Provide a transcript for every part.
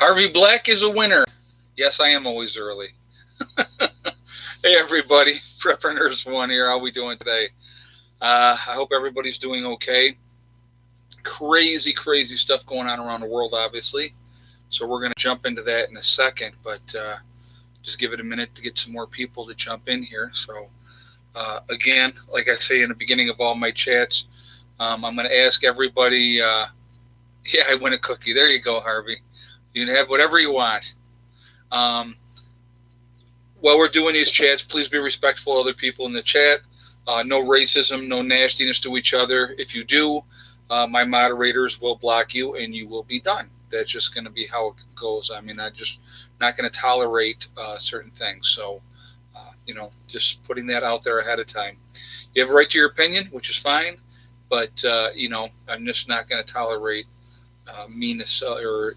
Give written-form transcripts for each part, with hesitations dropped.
Harvey Black is a winner. Yes, I am always early. Hey, everybody. Preppreneurs One here. How we doing today? I hope everybody's doing okay. Crazy, crazy stuff going on around the world, obviously. So we're going to jump into that in a second, but just give it a minute to get some more people to jump in here. So, again, like I say in the beginning of all my chats, I'm going to ask everybody, yeah, I win a cookie. There you go, Harvey. You can have whatever you want. While we're doing these chats, please be respectful of other people in the chat. No racism, no nastiness to each other. If you do, my moderators will block you and you will be done. That's just going to be how it goes. I mean, I'm just not going to tolerate certain things. So, just putting that out there ahead of time. You have a right to your opinion, which is fine. But, I'm just not going to tolerate meanness or,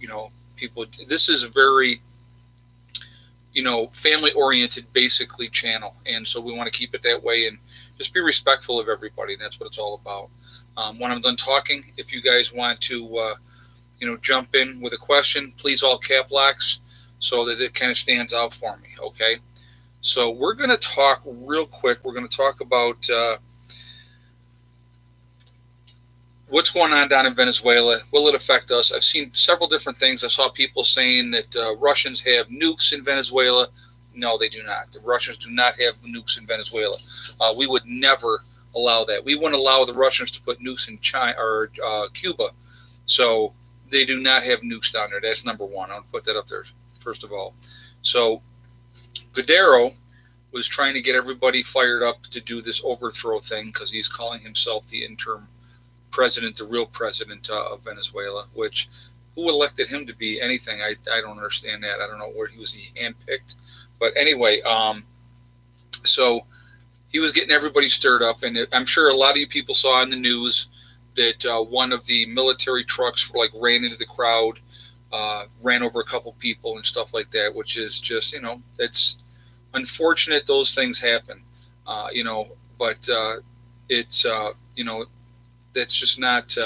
people. This is a very, family-oriented, basically, channel. And so we want to keep it that way and just be respectful of everybody. And that's what it's all about. When I'm done talking, if you guys want to, jump in with a question, please all cap locks so that it kind of stands out for me, okay? So we're going to talk real quick. We're going to talk about what's going on down in Venezuela. Will it affect us? I've seen several different things. I saw people saying that Russians have nukes in Venezuela. No, they do not. The Russians do not have nukes in Venezuela. We would never allow that. We wouldn't allow the Russians to put nukes in China or Cuba. So they do not have nukes down there. That's number one. I'll put that up there first of all. So Guaidó was trying to get everybody fired up to do this overthrow thing because he's calling himself the interim president, the real president of Venezuela, which who elected him to be anything? I don't understand that. I don't know where he was handpicked. But anyway, so he was getting everybody stirred up. And I'm sure a lot of you people saw in the news that one of the military trucks ran into the crowd, ran over a couple people and stuff like that, which is just, it's unfortunate those things happen, but it's, that's just not,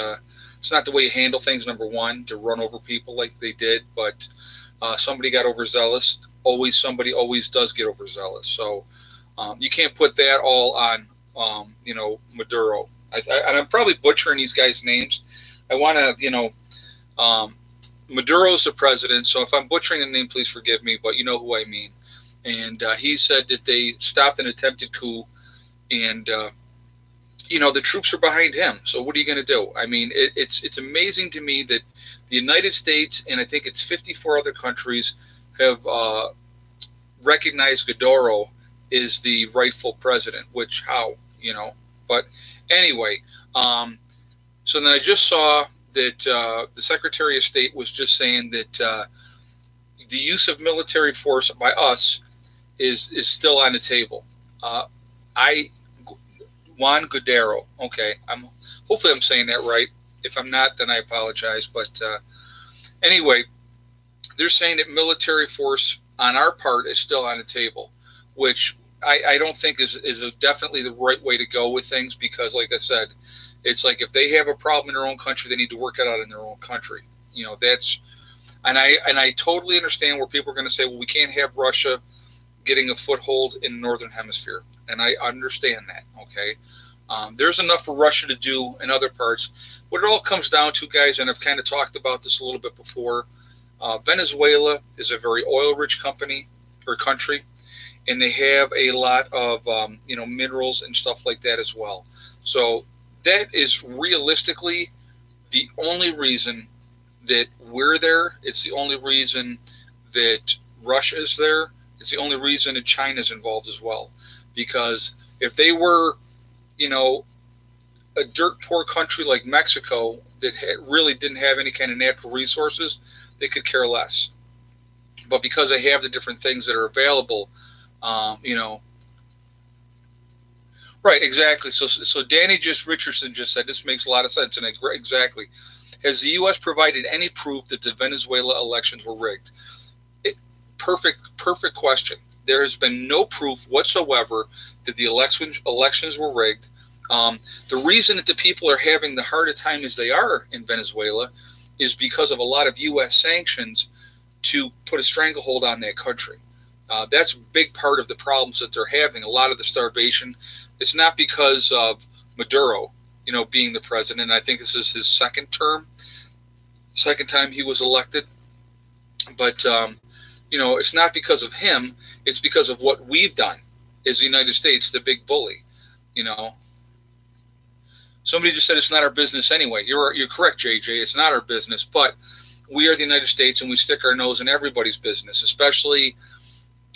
it's not the way you handle things, number one, to run over people like they did, but somebody got overzealous. Somebody always does get overzealous. So you can't put that all on, Maduro. And I'm probably butchering these guys' names. I want to, Maduro's the president, so if I'm butchering the name, please forgive me, but you know who I mean. And he said that they stopped an attempted coup, and, the troops are behind him. So what are you going to do? I mean, it's amazing to me that the United States, and I think it's 54 other countries, have recognized Guaidó is the rightful president, which how, But anyway, so then I just saw that the Secretary of State was just saying that the use of military force by us is still on the table. Juan Guaidó, okay, hopefully I'm saying that right. If I'm not, then I apologize. But anyway, they're saying that military force on our part is still on the table, which I don't think is definitely the right way to go with things, because like I said, it's like if they have a problem in their own country, they need to work it out in their own country. That's, and I totally understand where people are going to say, well, we can't have Russia getting a foothold in the Northern Hemisphere. And I understand that, okay? There's enough for Russia to do in other parts. What it all comes down to, guys, and I've kind of talked about this a little bit before, Venezuela is a very oil-rich country, and they have a lot of, minerals and stuff like that as well. So that is realistically the only reason that we're there. It's the only reason that Russia is there. It's the only reason that China's involved as well. Because if they were, a dirt poor country like Mexico that really didn't have any kind of natural resources, they could care less. But because they have the different things that are available, right, exactly. So Danny Richardson just said, this makes a lot of sense. And exactly. Has the U.S. provided any proof that the Venezuela elections were rigged? Perfect question. There has been no proof whatsoever that the elections were rigged. The reason that the people are having the hard a time as they are in Venezuela is because of a lot of U.S. sanctions to put a stranglehold on that country. That's a big part of the problems that they're having. A lot of the starvation, it's not because of Maduro, being the president. I think this is his second time he was elected. But, it's not because of him. It's because of what we've done as the United States, the big bully. Somebody just said it's not our business anyway. You're correct, JJ. It's not our business, but we are the United States, and we stick our nose in everybody's business, especially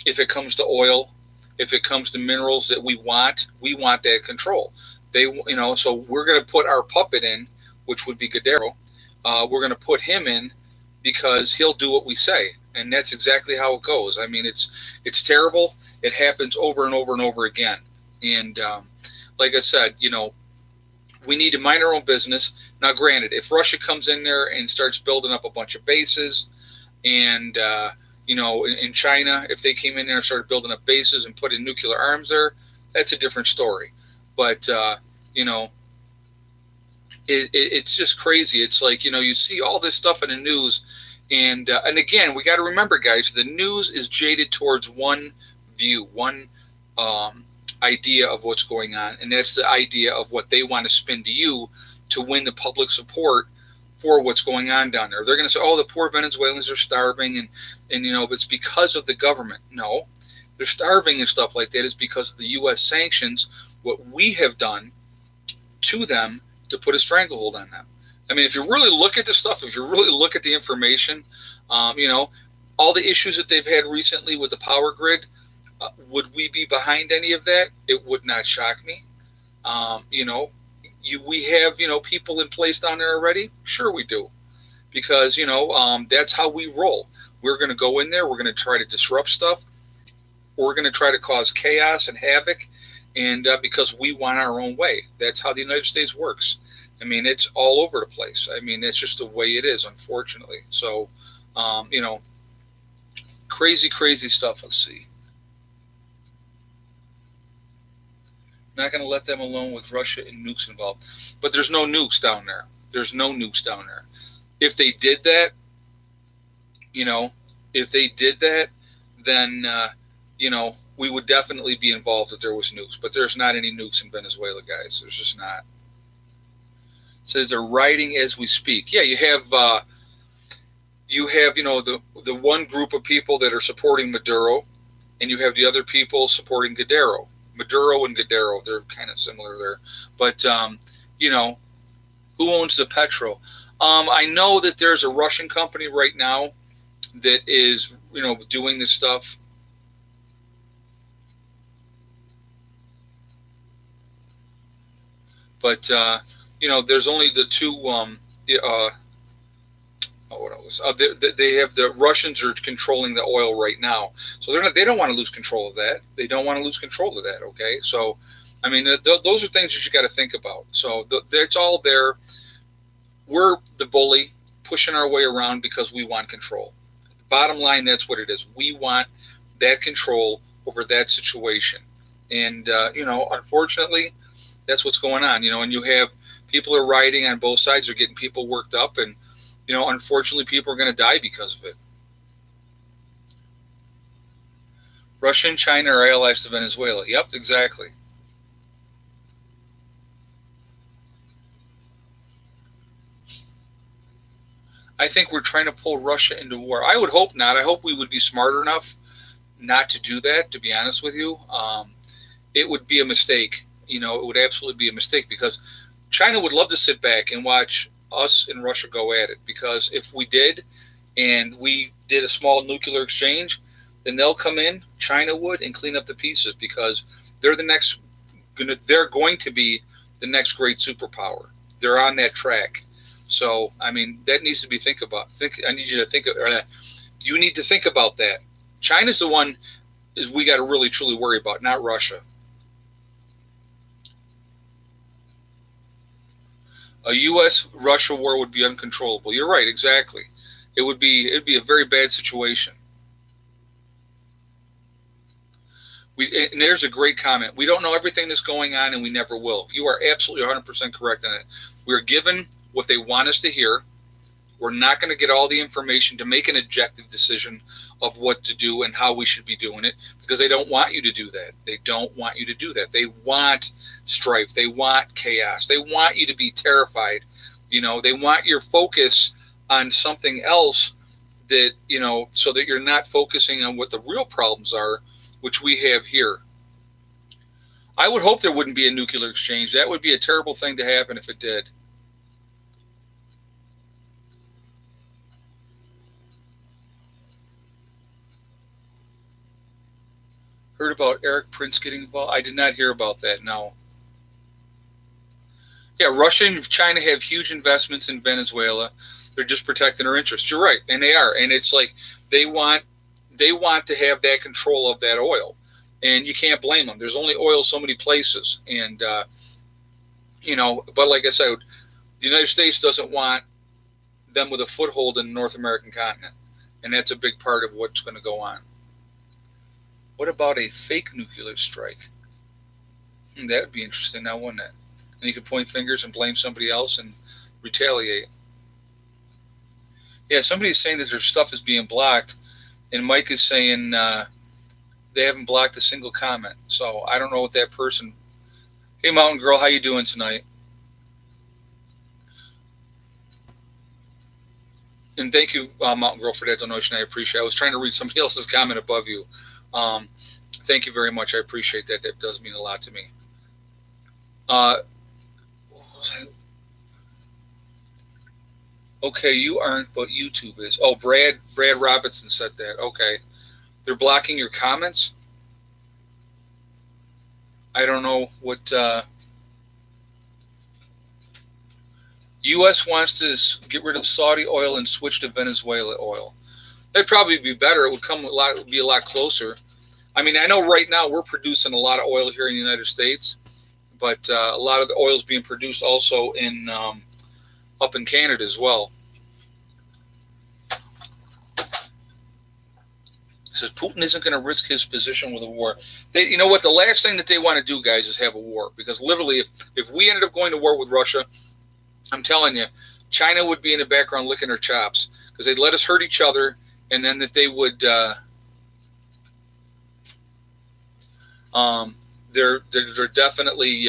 if it comes to oil, if it comes to minerals that we want that control. So we're going to put our puppet in, which would be Guerrero. We're going to put him in because he'll do what we say, and that's exactly how it goes. I mean, it's terrible. It happens over and over and over again. And like I said, we need to mind our own business. Now, granted, if Russia comes in there and starts building up a bunch of bases, and in China, if they came in there and started building up bases and put in nuclear arms there, that's a different story. But it's just crazy. It's like you see all this stuff in the news, and again, we got to remember, guys, the news is jaded towards one view, one idea of what's going on, and that's the idea of what they want to spin to you to win the public support for what's going on down there. They're going to say, "Oh, the poor Venezuelans are starving," and it's because of the government. No, they're starving and stuff like that is because of the U.S. sanctions, what we have done to them to put a stranglehold on them. I mean, if you really look at the stuff, if you really look at the information, all the issues that they've had recently with the power grid. Would we be behind any of that? It would not shock me. We have, people in place down there already. Sure we do. Because, that's how we roll. We're going to go in there. We're going to try to disrupt stuff. We're going to try to cause chaos and havoc. And because we want our own way. That's how the United States works. I mean, it's all over the place. I mean, it's just the way it is, unfortunately. So, crazy, crazy stuff. Let's see. Not going to let them alone with Russia and nukes involved. But there's no nukes down there. There's no nukes down there. If they did that, then, we would definitely be involved if there was nukes. But there's not any nukes in Venezuela, guys. There's just not. It says they're rioting as we speak. Yeah, you have the one group of people that are supporting Maduro, and you have the other people supporting Guerrero. Maduro and Guerrero, they're kind of similar there. But, who owns the petro? I know that there's a Russian company right now that is, doing this stuff. But, there's only the two, they have the Russians are controlling the oil right now, so they don't want to lose control of that. They don't want to lose control of that. Okay, so I mean those are things that you got to think about. So it's all there. We're the bully pushing our way around because we want control. Bottom line, that's what it is. We want that control over that situation, and unfortunately, that's what's going on. And you have people are rioting on both sides. They're getting people worked up and. Unfortunately, people are going to die because of it. Russia and China are allies to Venezuela. Yep, exactly. I think we're trying to pull Russia into war. I would hope not. I hope we would be smart enough not to do that, to be honest with you. It would be a mistake. It would absolutely be a mistake because China would love to sit back and watch us and Russia go at it, because if we did and we did a small nuclear exchange, then they'll come in, China would, and clean up the pieces, because they're going to be the next great superpower. They're on that track. So I mean, that needs to be I need you to think of, you need to think about that. China's the one is we got to really truly worry about, not Russia. A U.S.-Russia war would be uncontrollable. You're right, exactly. It'd be a very bad situation. And there's a great comment. We don't know everything that's going on, and we never will. You are absolutely 100% correct on it. We're given what they want us to hear. We're not going to get all the information to make an objective decision of what to do and how we should be doing it, because they don't want you to do that. They don't want you to do that. They want strife. They want chaos. They want you to be terrified. They want your focus on something else that, so that you're not focusing on what the real problems are, which we have here. I would hope there wouldn't be a nuclear exchange. That would be a terrible thing to happen if it did. Heard about Eric Prince getting involved? I did not hear about that, no. Yeah, Russia and China have huge investments in Venezuela. They're just protecting their interests. You're right, and they are. And it's like they want to have that control of that oil. And you can't blame them. There's only oil so many places. And, but like I said, the United States doesn't want them with a foothold in the North American continent. And that's a big part of what's going to go on. What about a fake nuclear strike? That would be interesting now, wouldn't it? And you could point fingers and blame somebody else and retaliate. Yeah, somebody's saying that their stuff is being blocked, and Mike is saying they haven't blocked a single comment. So I don't know what that person. Hey, Mountain Girl, how you doing tonight? And thank you, Mountain Girl, for that donation. I appreciate it. I was trying to read somebody else's comment above you. Thank you very much. I appreciate that. That does mean a lot to me. Okay, you aren't, but YouTube is. Oh, Brad Robinson said that. Okay. They're blocking your comments? I don't know what... U.S. wants to get rid of Saudi oil and switch to Venezuela oil. That'd probably be better. It would be a lot closer. I mean, I know right now we're producing a lot of oil here in the United States, but a lot of the oil is being produced also in up in Canada as well. It says Putin isn't going to risk his position with a war. You know what? The last thing that they want to do, guys, is have a war. Because literally, if we ended up going to war with Russia, I'm telling you, China would be in the background licking their chops. Because they'd let us hurt each other, and then that they would... they're definitely,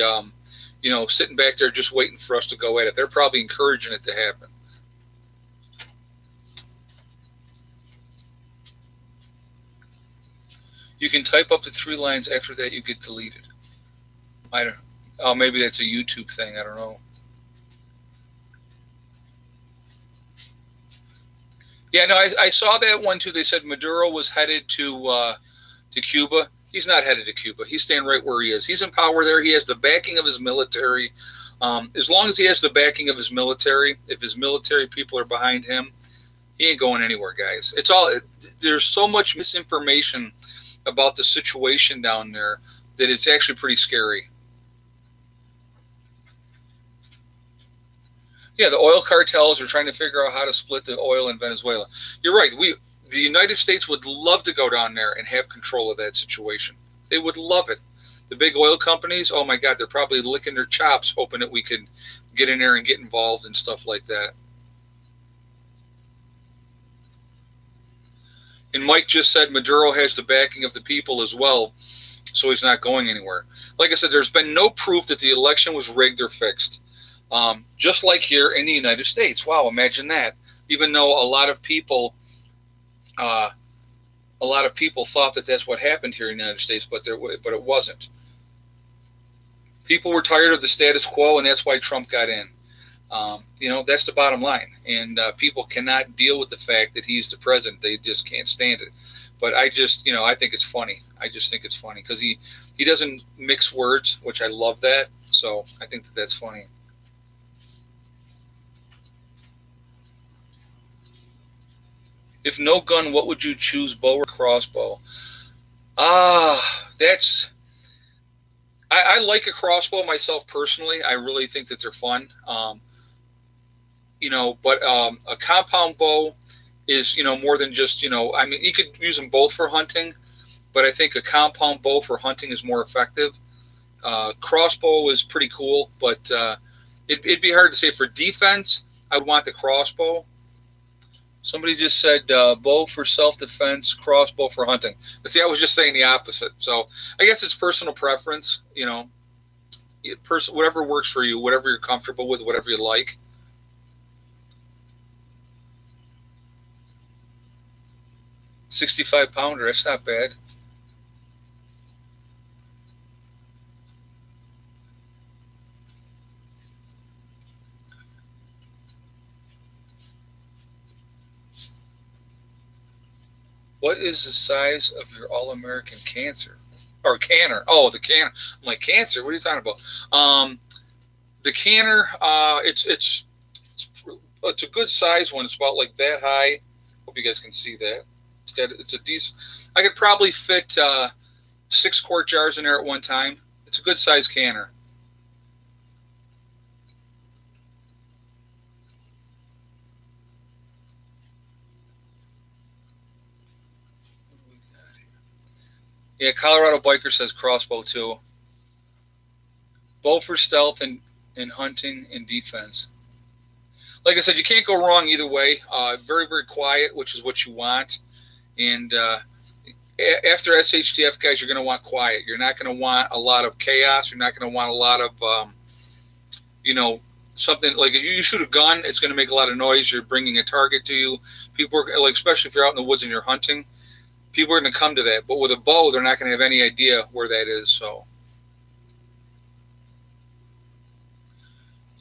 sitting back there just waiting for us to go at it. They're probably encouraging it to happen. You can type up to 3 lines. After that, you get deleted. I don't know. Oh, maybe that's a YouTube thing. I don't know. Yeah, no, I saw that one too. They said Maduro was headed to Cuba. He's not headed to Cuba. He's staying right where he is. He's in power there. He has the backing of his military. As long as he has the backing of his military, if his military people are behind him, he ain't going anywhere, guys. There's so much misinformation about the situation down there that it's actually pretty scary. Yeah, the oil cartels are trying to figure out how to split the oil in Venezuela. You're right. The United States would love to go down there and have control of that situation. They would love it. The big oil companies, oh my God, they're probably licking their chops hoping that we could get in there and get involved and stuff like that. And Mike just said Maduro has the backing of the people as well, so he's not going anywhere. Like I said, there's been no proof that the election was rigged or fixed. Just like here in the United States. Wow, imagine that. Even though a lot of people thought that that's what happened here in the United States, but it wasn't. People were tired of the status quo, and that's why Trump got in. That's the bottom line. And people cannot deal with the fact that he's the president. They just can't stand it. But I just, I think it's funny. I just think it's funny because he doesn't mix words, which I love that. So I think that that's funny. If no gun, what would you choose, bow or crossbow? I like a crossbow myself personally. I really think that they're fun. But a compound bow is, more than just, you could use them both for hunting, but I think a compound bow for hunting is more effective. Crossbow is pretty cool, but it'd be hard to say. For defense, I would want the crossbow. Somebody just said bow for self-defense, crossbow for hunting. But see, I was just saying the opposite. So I guess it's personal preference. Whatever works for you, whatever you're comfortable with, whatever you like. 65 pounder, that's not bad. What is the size of your all-American cancer? Or canner? Oh, the canner. I'm like, cancer? What are you talking about? The canner, it's a good size one. It's about like that high. Hope you guys can see that. It's a decent. I could probably fit 6 quart jars in there at one time. It's a good size canner. Yeah, Colorado Biker says crossbow too. Bow for stealth and hunting and defense. Like I said, you can't go wrong either way. Very, very quiet, which is what you want. And after SHTF, guys, you're going to want quiet. You're not going to want a lot of chaos. You're not going to want a lot of, something like if you shoot a gun, it's going to make a lot of noise. You're bringing a target to you. People are like, especially if you're out in the woods and you're hunting, people are going to come to that. But with a bow, they're not going to have any idea where that is. So,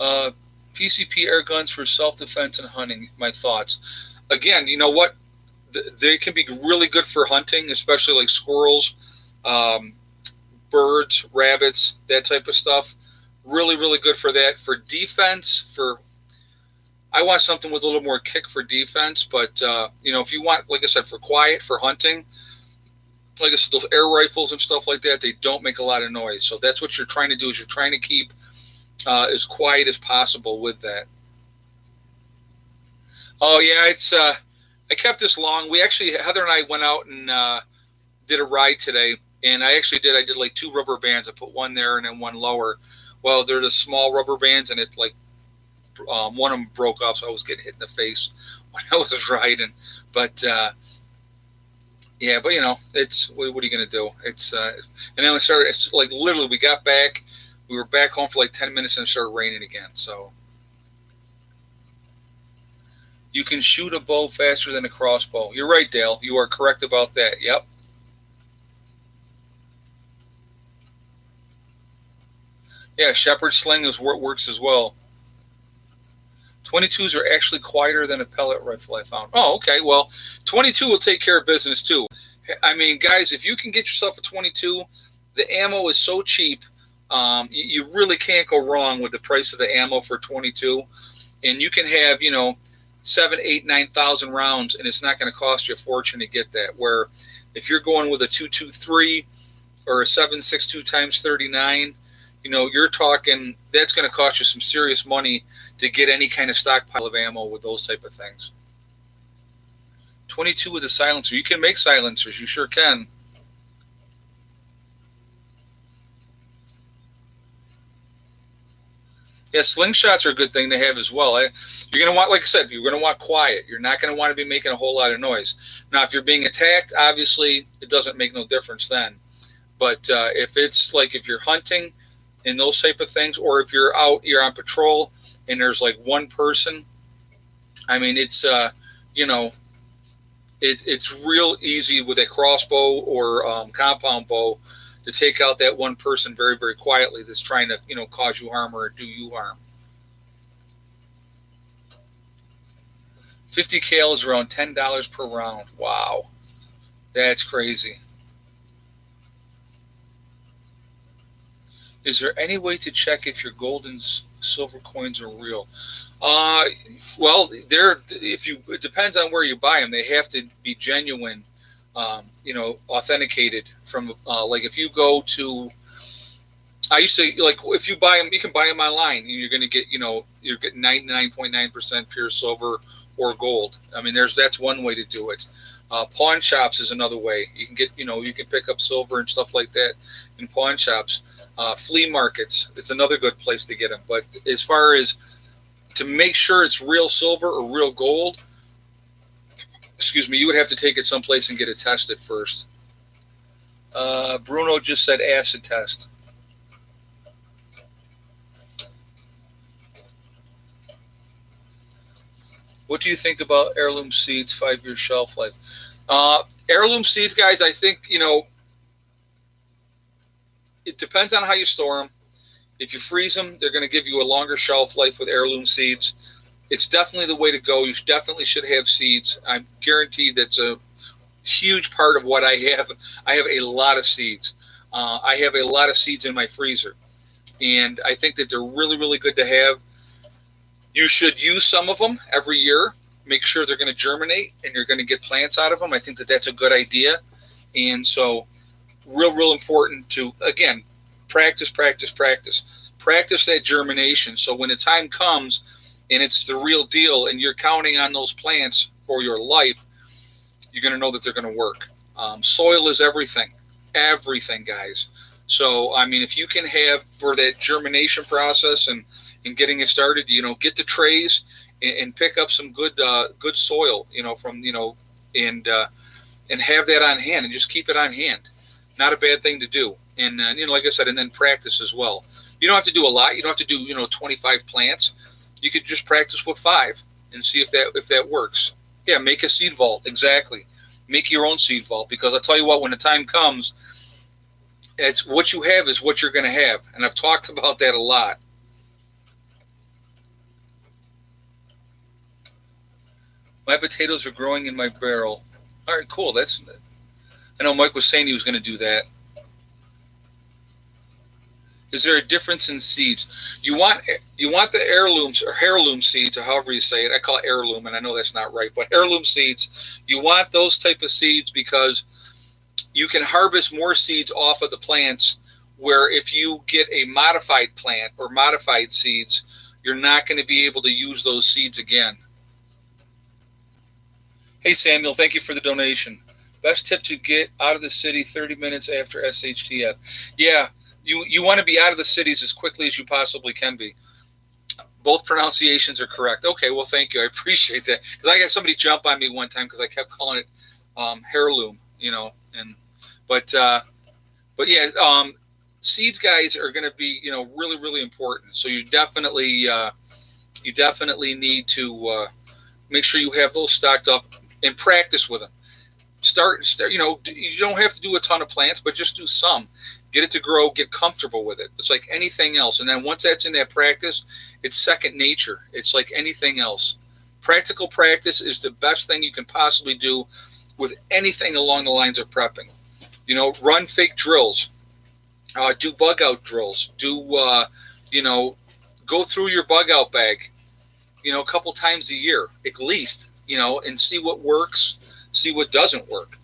PCP air guns for self-defense and hunting. My thoughts. Again, you know what? They can be really good for hunting, especially like squirrels, birds, rabbits, that type of stuff. Really, really good for that. For defense, I want something with a little more kick for defense. But if you want, like I said, for quiet, for hunting, like I said, those air rifles and stuff like that, they don't make a lot of noise. So that's what you're trying to do. Is you're trying to keep as quiet as possible with that. Oh yeah, it's. I kept this long. We actually, Heather and I went out and did a ride today, and I did like 2 rubber bands. I put one there and then one lower. Well, they're the small rubber bands, and it like one of them broke off, so I was getting hit in the face when I was riding. But yeah, but it's what are you gonna do? It's and then we started. It's like literally, we got back. We were back home for like 10 minutes, and it started raining again. So you can shoot a bow faster than a crossbow. You're right, Dale. You are correct about that. Yep. Yeah, shepherd sling works as well. 22s are actually quieter than a pellet rifle, I found. Oh, okay. Well, 22 will take care of business too. I mean, guys, if you can get yourself a 22, the ammo is so cheap. You really can't go wrong with the price of the ammo for 22. And you can have, 7, 8, 9,000 rounds, and it's not going to cost you a fortune to get that. Where if you're going with a 223 or a 7.62 times 39, you're talking that's going to cost you some serious money to get any kind of stockpile of ammo with those type of things. 22 with a silencer. You can make silencers. You sure can. Yeah, slingshots are a good thing to have as well. You're going to want, like I said, you're going to want quiet. You're not going to want to be making a whole lot of noise. Now, if you're being attacked, obviously, it doesn't make no difference then. But if you're hunting and those type of things, or if you're on patrol and there's like one person, I mean, it's real easy with a crossbow or compound bow to take out that one person very, very quietly that's trying to, cause you harm or do you harm. 50 cal is around $10 per round. Wow, that's crazy. Is there any way to check if your gold and silver coins are real? Well, it depends on where you buy them. They have to be genuine, authenticated from. Like if you go to, I used to like if you buy them, you can buy them online, and you're going to get, you're getting 99.9% pure silver or gold. I mean, that's one way to do it. Pawn shops is another way. You can get, you can pick up silver and stuff like that in pawn shops. Flea markets, it's another good place to get them. But as far as to make sure it's real silver or real gold, Excuse me, you would have to take it someplace and get it tested first. Bruno just said acid test. What do you think about heirloom seeds, 5-year shelf life? Heirloom seeds, guys, I think, it depends on how you store them. If you freeze them, they're going to give you a longer shelf life with heirloom seeds. It's definitely the way to go. You definitely should have seeds. I'm guaranteed that's a huge part of what I have. I have a lot of seeds. I have a lot of seeds in my freezer. And I think that they're really, really good to have. You should use some of them every year. Make sure they're going to germinate and you're going to get plants out of them. I think that that's a good idea. And so real important to, again, practice that germination. So when the time comes and it's the real deal and you're counting on those plants for your life, you're going to know that they're going to work. Soil is everything, guys. So, I mean, if you can have for that germination process and getting it started, get the trays and pick up some good soil, from, and have that on hand and just keep it on hand. Not a bad thing to do. And, like I said, and then practice as well. You don't have to do a lot. You don't have to do, 25 plants. You could just practice with 5 and see if that works. Yeah, make a seed vault. Exactly. Make your own seed vault, because I'll tell you what, when the time comes, it's what you have is what you're going to have. And I've talked about that a lot. My potatoes are growing in my barrel. All right, cool. I know Mike was saying he was going to do that. Is there a difference in seeds? You want the heirlooms or heirloom seeds, or however you say it. I call it heirloom, and I know that's not right, but heirloom seeds. You want those type of seeds because you can harvest more seeds off of the plants. Where if you get a modified plant or modified seeds, you're not going to be able to use those seeds again. Hey Samuel, thank you for the donation. Best tip to get out of the city 30 minutes after SHTF. Yeah. You want to be out of the cities as quickly as you possibly can be. Both pronunciations are correct. Okay, well, thank you. I appreciate that. Because I got somebody jump on me one time because I kept calling it heirloom, But yeah, seeds, guys, are going to be, really, really important. So you definitely need to make sure you have those stocked up and practice with them. Start. You don't have to do a ton of plants, but just do some. Get it to grow, get comfortable with it. It's like anything else. And then once that's in that practice, it's second nature. It's like anything else. Practical practice is the best thing you can possibly do with anything along the lines of prepping. Run fake drills, do bug out drills, go through your bug out bag, a couple times a year at least, and see what works, see what doesn't work.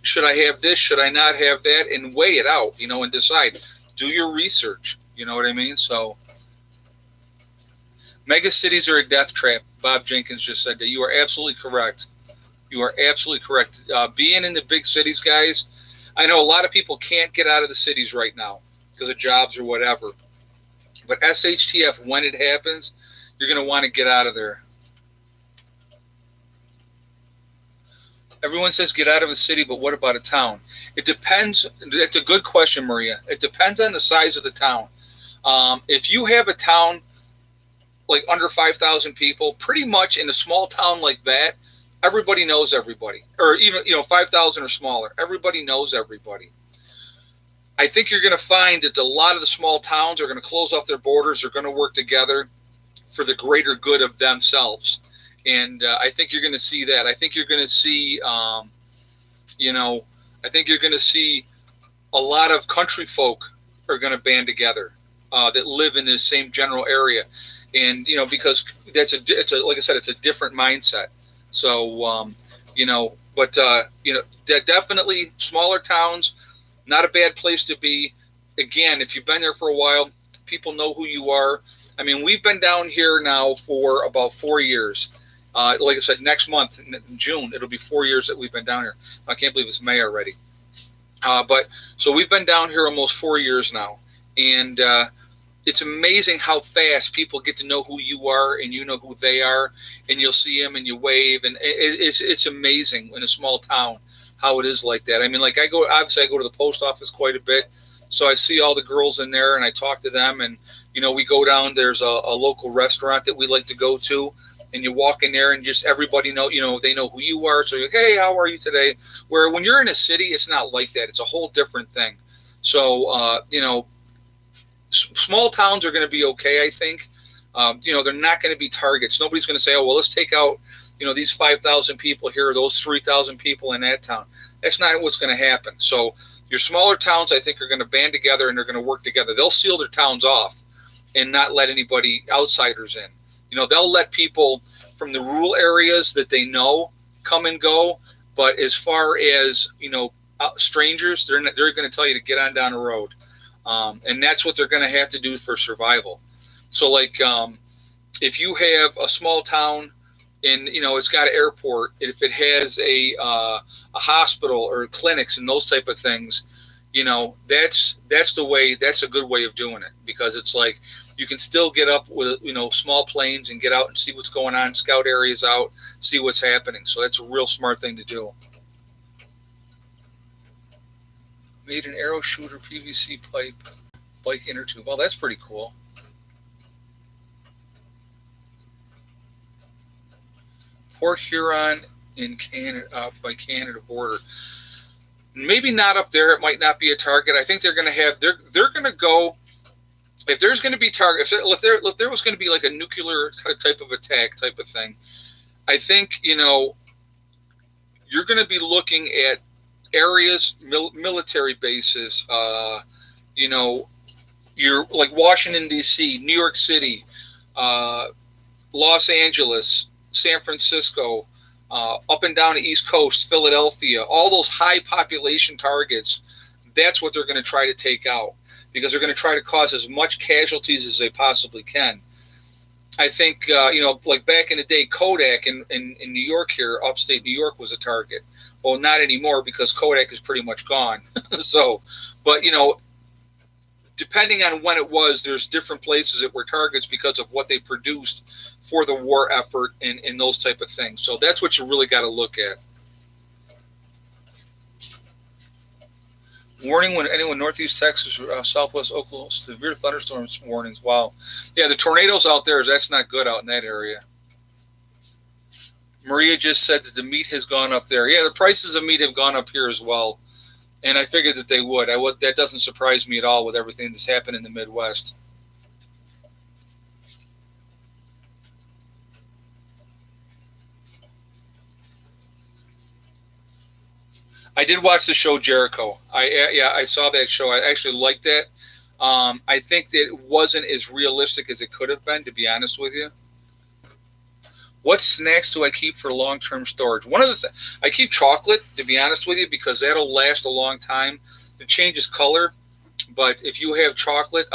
Should I have this? Should I not have that? And weigh it out, and decide. Do your research. You know what I mean? So, mega cities are a death trap. Bob Jenkins just said that. You are absolutely correct. You are absolutely correct. Being in the big cities, guys, I know a lot of people can't get out of the cities right now because of jobs or whatever. But SHTF, when it happens, you're going to want to get out of there. Everyone says get out of a city, but what about a town? It depends. That's a good question, Maria. It depends on the size of the town. If you have a town like under 5,000 people, pretty much in a small town like that, everybody knows everybody. Or even, 5,000 or smaller, everybody knows everybody. I think you're going to find that a lot of the small towns are going to close off their borders, are going to work together for the greater good of themselves. And I think you're going to see that. I think you're going to see, I think you're going to see a lot of country folk are going to band together that live in the same general area. And, because it's like I said, it's a different mindset. So, definitely smaller towns, not a bad place to be. Again, if you've been there for a while, people know who you are. I mean, we've been down here now for about 4 years. Like I said, next month, in June, it'll be 4 years that we've been down here. I can't believe it's May already. So we've been down here almost 4 years now. And, it's amazing how fast people get to know who you are and you know who they are, and you'll see them and you wave, and it's amazing in a small town how it is like that. I mean, like I go to the post office quite a bit, so I see all the girls in there and I talk to them, and we go down. There's a local restaurant that we like to go to, and you walk in there and just everybody they know who you are. So you're like, hey, how are you today? Where when you're in a city, it's not like that. It's a whole different thing. So small towns are going to be okay, I think. They're not going to be targets. Nobody's going to say, oh, well, let's take out, these 5,000 people here or those 3,000 people in that town. That's not what's going to happen. So your smaller towns, I think, are going to band together and they're going to work together. They'll seal their towns off and not let anybody, outsiders in. They'll let people from the rural areas that they know come and go. But as far as, strangers, they're going to tell you to get on down the road. And that's what they're going to have to do for survival. So, like, if you have a small town and it's got an airport, if it has a hospital or clinics and those type of things, that's the way. That's a good way of doing it, because it's like you can still get up with small planes and get out and see what's going on, scout areas out, see what's happening. So that's a real smart thing to do. Made an arrow shooter PVC pipe bike inner tube. Well, that's pretty cool. Port Huron in Canada, by Canada border. Maybe not up there. It might not be a target. I think they're going to have. They're going to go. If there's going to be targets, if there was going to be like a nuclear type of attack type of thing, I think you're going to be looking at areas, military bases, you're like Washington, D.C., New York City, Los Angeles, San Francisco, up and down the East Coast, Philadelphia, all those high population targets. That's what they're going to try to take out, because they're going to try to cause as much casualties as they possibly can. I think, like back in the day, Kodak in New York here, upstate New York, was a target. Well, not anymore, because Kodak is pretty much gone. So, but, depending on when it was, there's different places that were targets because of what they produced for the war effort and those type of things. So that's what you really got to look at. Warning when anyone northeast Texas, southwest Oklahoma, severe thunderstorms warnings. Wow. Yeah, the tornadoes out there, that's not good out in that area. Maria just said that the meat has gone up there. Yeah, the prices of meat have gone up here as well. And I figured that they would. That doesn't surprise me at all with everything that's happened in the Midwest. I did watch the show Jericho. I saw that show. I actually liked that. I think that it wasn't as realistic as it could have been, to be honest with you. What snacks do I keep for long-term storage? One of the things, I keep chocolate, to be honest with you, because that'll last a long time. It changes color, but if you have chocolate,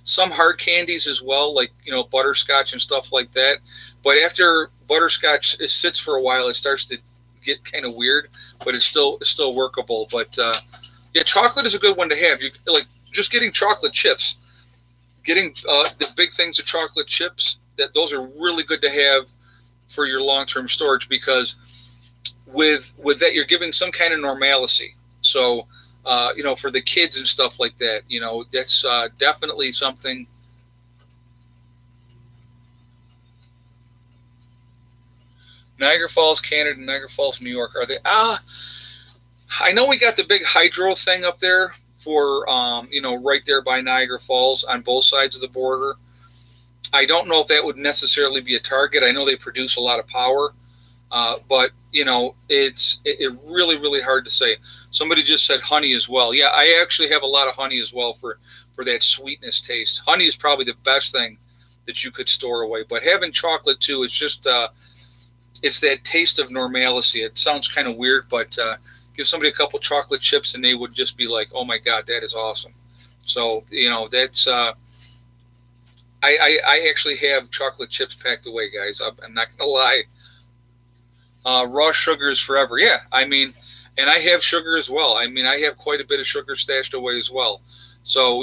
some hard candies as well, like butterscotch and stuff like that. But after butterscotch sits for a while, it starts to get kind of weird, but it's still workable. But yeah, chocolate is a good one to have. You like just getting chocolate chips, getting the big things of chocolate chips. Those are really good to have for your long-term storage, because with that you're giving some kind of normalcy. So for the kids and stuff like that, that's definitely something. Niagara Falls, Canada, Niagara Falls, New York. Are they? I know we got the big hydro thing up there for right there by Niagara Falls on both sides of the border. I don't know if that would necessarily be a target. I know they produce a lot of power, but it's really, really hard to say. Somebody just said honey as well. Yeah, I actually have a lot of honey as well for that sweetness taste. Honey is probably the best thing that you could store away. But having chocolate too, it's just it's that taste of normalcy. It sounds kind of weird, but give somebody a couple chocolate chips and they would just be like, "Oh my God, that is awesome." So that's. I actually have chocolate chips packed away, guys. I'm not gonna lie. Raw sugar is forever. Yeah, I mean, and I have sugar as well. I mean, I have quite a bit of sugar stashed away as well. So,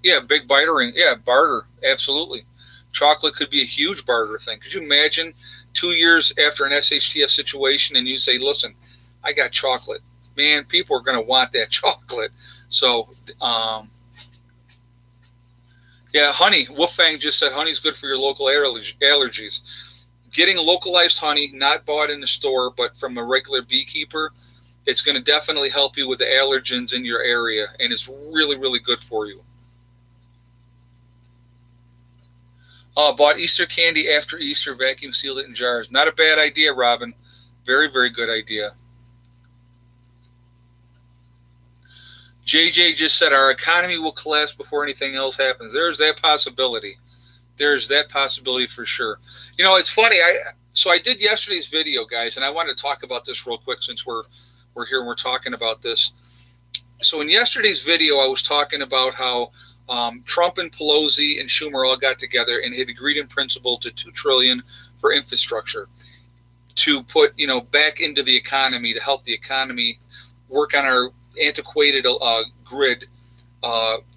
yeah, big bartering. Yeah, barter. Absolutely. Chocolate could be a huge barter thing. Could you imagine 2 years after an SHTF situation and you say, listen, I got chocolate. Man, people are going to want that chocolate. So, yeah, honey. Wolfang just said honey's good for your local allergies. Getting localized honey, not bought in the store, but from a regular beekeeper, it's going to definitely help you with the allergens in your area, and it's really, really good for you. Bought Easter candy after Easter, vacuum sealed it in jars. Not a bad idea, Robin. Very, very good idea. JJ just said our economy will collapse before anything else happens. There's that possibility. There's that possibility for sure. It's funny. I did yesterday's video, guys, and I wanted to talk about this real quick since we're here and we're talking about this. So in yesterday's video, I was talking about how Trump and Pelosi and Schumer all got together and had agreed in principle to $2 trillion for infrastructure to put back into the economy to help the economy work on our antiquated grid,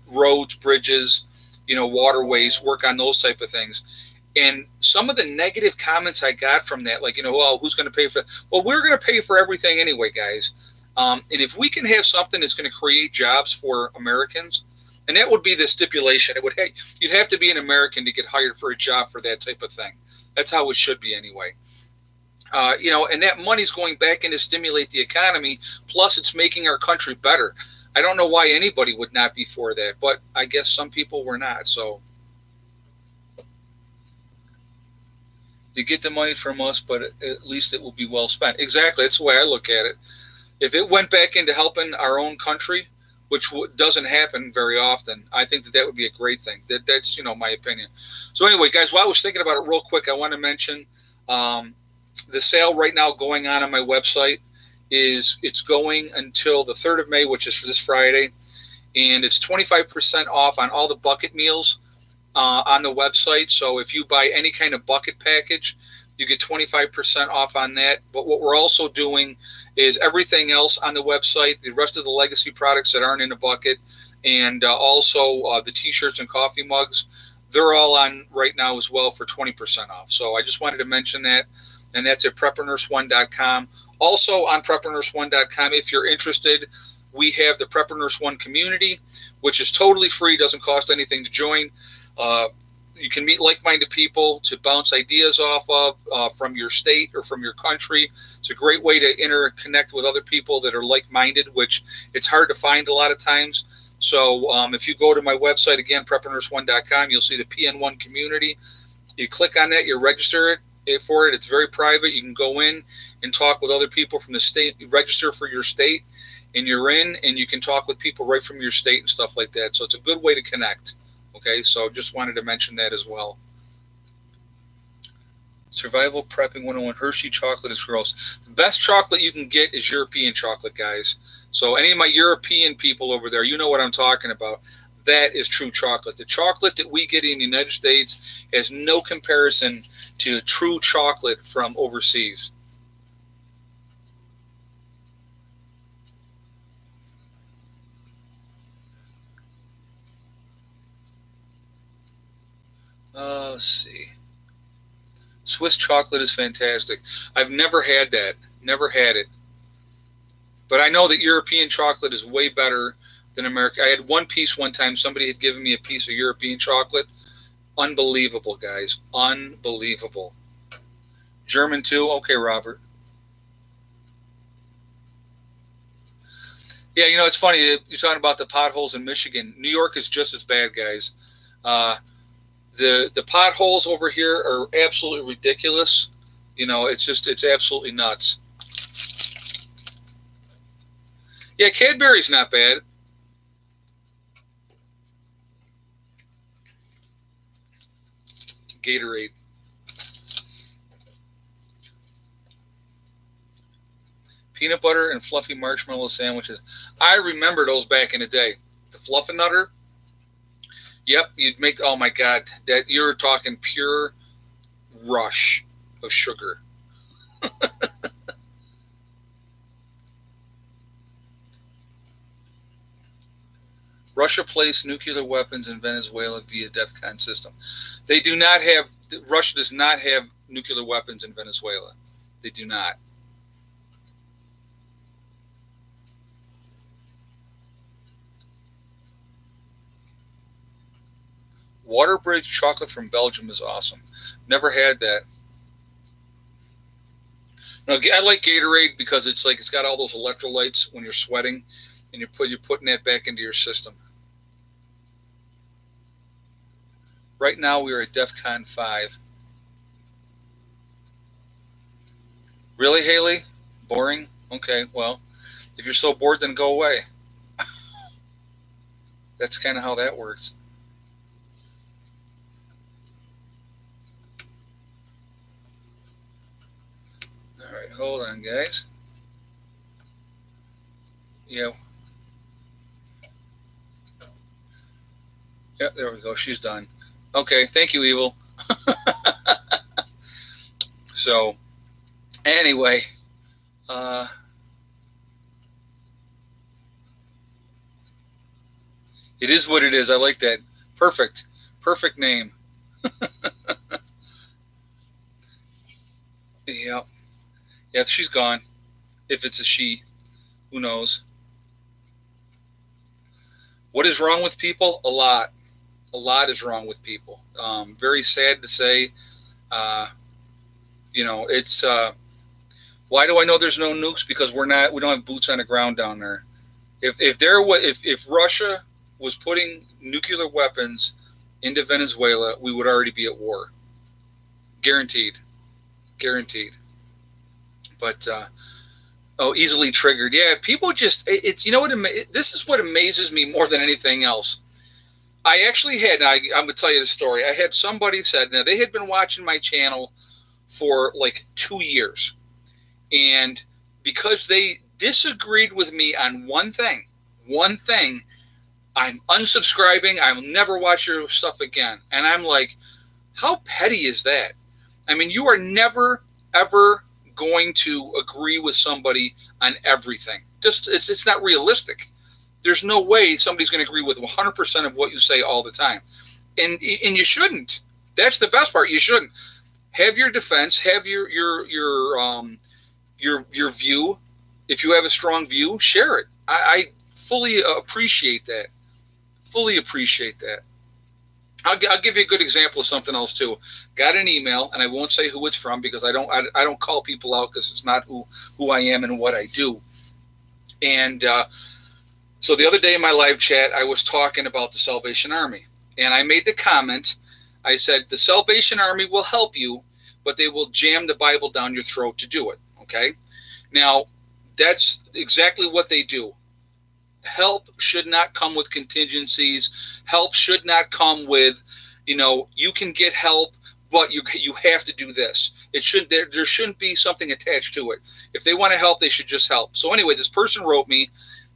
roads, bridges, waterways, work on those type of things. And some of the negative comments I got from that, like, well, who's going to pay for that? Well, we're going to pay for everything anyway, guys. And if we can have something that's going to create jobs for Americans, and that would be the stipulation. You'd have to be an American to get hired for a job for that type of thing. That's how it should be anyway. And that money's going back in to stimulate the economy. Plus, it's making our country better. I don't know why anybody would not be for that, but I guess some people were not. So you get the money from us, but at least it will be well spent. Exactly. That's the way I look at it. If it went back into helping our own country, which doesn't happen very often, I think that would be a great thing. That's my opinion. So anyway, guys, while I was thinking about it real quick, I want to mention the sale right now going on my website it's going until the 3rd of May, which is this Friday, and it's 25% off on all the bucket meals on the website. So if you buy any kind of bucket package, you get 25% off on that. But what we're also doing is everything else on the website, the rest of the legacy products that aren't in a bucket, and also the T-shirts and coffee mugs, they're all on right now as well for 20% off. So I just wanted to mention that, and that's at PrepperNurse1.com. Also on PrepperNurse1.com, if you're interested, we have the Prepper Nurse 1 community, which is totally free, doesn't cost anything to join. You can meet like-minded people to bounce ideas off of from your state or from your country. It's a great way to interconnect with other people that are like-minded, which it's hard to find a lot of times. So if you go to my website, again, PrepperNurse1.com, you'll see the PN1 community. You click on that, you register for it. It's very private. You can go in and talk with other people from the state. You register for your state, and you're in, and you can talk with people right from your state and stuff like that. So it's a good way to connect. Okay, so just wanted to mention that as well. Survival Prepping 101, Hershey chocolate is gross. The best chocolate you can get is European chocolate, guys. So any of my European people over there, you know what I'm talking about. That is true chocolate. The chocolate that we get in the United States has no comparison to true chocolate from overseas. Let's see. Swiss chocolate is fantastic. I've never had that. Never had it. But I know that European chocolate is way better than American. I had one piece one time. Somebody had given me a piece of European chocolate. Unbelievable, guys. Unbelievable. German too? Okay, Robert. Yeah, it's funny. You're talking about the potholes in Michigan. New York is just as bad, guys. The potholes over here are absolutely ridiculous. It's absolutely nuts. Yeah, Cadbury's not bad. Gatorade. Peanut butter and fluffy marshmallow sandwiches. I remember those back in the day. The Fluffernutter. Yep, you'd make. Oh my God, that you're talking pure rush of sugar. Russia placed nuclear weapons in Venezuela via DEFCON system. They do not have, Russia does not have nuclear weapons in Venezuela. They do not. Waterbridge chocolate from Belgium is awesome. Never had that. No, I like Gatorade because it's like it's got all those electrolytes when you're sweating, and you're putting that back into your system. Right now we are at DEFCON 5. Really, Haley? Boring? Okay, well, if you're so bored, then go away. That's kind of how that works. All right, hold on, guys. Yeah. Yep, there we go. She's done. Okay, thank you, Evil. So, anyway, it is what it is. I like that. Perfect. Perfect name. Yeah. Yeah, she's gone. If it's a she, who knows? What is wrong with people? A lot. A lot is wrong with people. Very sad to say. Uh, it's why do I know there's no nukes? Because we don't have boots on the ground down there. If Russia was putting nuclear weapons into Venezuela, we would already be at war. Guaranteed. But easily triggered. Yeah, people just it's this is what amazes me more than anything else. I actually had I'm going to tell you the story. I had somebody said now they had been watching my channel for like 2 years, and because they disagreed with me on one thing, I'm unsubscribing. I'll never watch your stuff again. And I'm like, how petty is that? I mean, you are never ever going to agree with somebody on everything. Just it's not realistic. There's no way somebody's going to agree with 100% of what you say all the time, and you shouldn't. That's the best part. You shouldn't. Have your defense. Have your view. If you have a strong view, share it. I fully appreciate that. I'll give you a good example of something else too. Got an email, and I won't say who it's from because I don't call people out because it's not who I am and what I do. And so the other day in my live chat, I was talking about the Salvation Army, and I made the comment. I said the Salvation Army will help you, but they will jam the Bible down your throat to do it. Okay, now that's exactly what they do. Help should not come with contingencies. Help should not come with, you can get help, but you have to do this. There shouldn't be something attached to it. If they want to help, they should just help. So anyway, this person wrote me,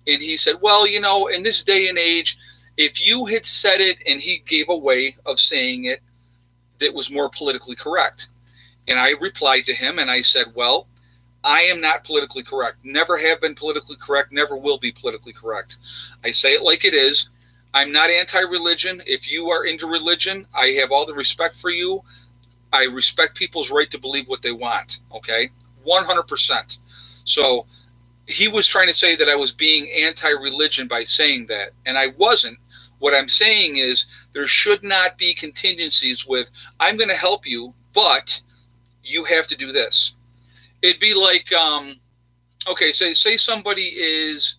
and he said, well, in this day and age, if you had said it and he gave a way of saying it that was more politically correct. And I replied to him and I said, well, I am not politically correct. Never have been politically correct. Never will be politically correct. I say it like it is. I'm not anti-religion. If you are into religion, I have all the respect for you. I respect people's right to believe what they want. Okay? 100%. So he was trying to say that I was being anti-religion by saying that, and I wasn't. What I'm saying is there should not be contingencies with, I'm going to help you, but you have to do this. It'd be like, okay, say somebody is,